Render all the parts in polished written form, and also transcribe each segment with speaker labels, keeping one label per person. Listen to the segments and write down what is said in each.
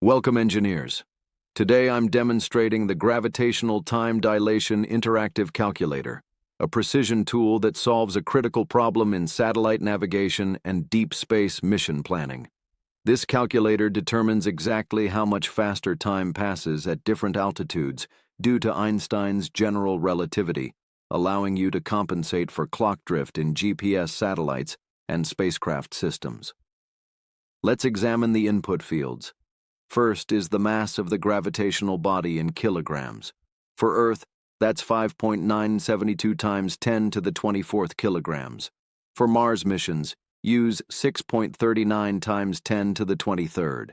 Speaker 1: Welcome, engineers. Today I'm demonstrating the Gravitational Time Dilation Interactive Calculator, a precision tool that solves a critical problem in satellite navigation and deep space mission planning. This calculator determines exactly how much faster time passes at different altitudes due to Einstein's general relativity, allowing you to compensate for clock drift in GPS satellites and spacecraft systems. Let's examine the input fields. First is the mass of the gravitational body in kilograms. For Earth, that's 5.972 times 10 to the 24th kilograms. For Mars missions, use 6.39 times 10 to the 23rd.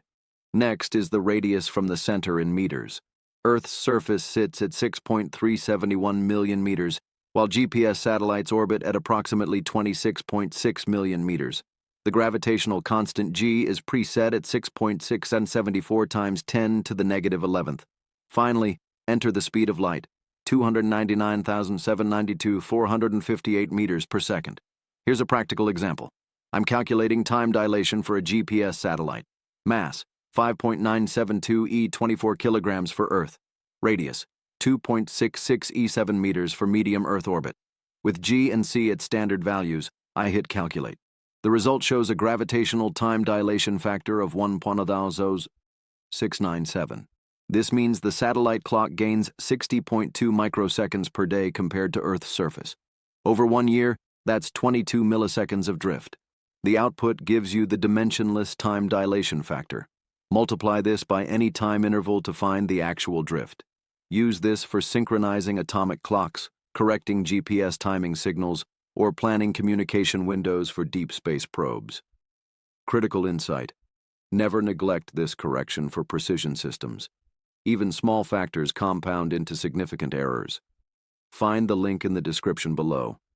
Speaker 1: Next is the radius from the center in meters. Earth's surface sits at 6.371 million meters, while GPS satellites orbit at approximately 26.6 million meters. The gravitational constant g is preset at 6.674 times 10 to the negative 11th. Finally, enter the speed of light, 299,792,458 meters per second. Here's a practical example. I'm calculating time dilation for a GPS satellite. Mass, 5.972 E24 kilograms for Earth. Radius, 2.66 E7 meters for medium Earth orbit. With g and c at standard values, I hit calculate. The result shows a gravitational time dilation factor of 1.0697. This means the satellite clock gains 60.2 microseconds per day compared to Earth's surface. Over 1 year, that's 22 milliseconds of drift. The output gives you the dimensionless time dilation factor. Multiply this by any time interval to find the actual drift. Use this for synchronizing atomic clocks, correcting GPS timing signals, or planning communication windows for deep space probes. Critical insight. Never neglect this correction for precision systems. Even small factors compound into significant errors. Find the link in the description below.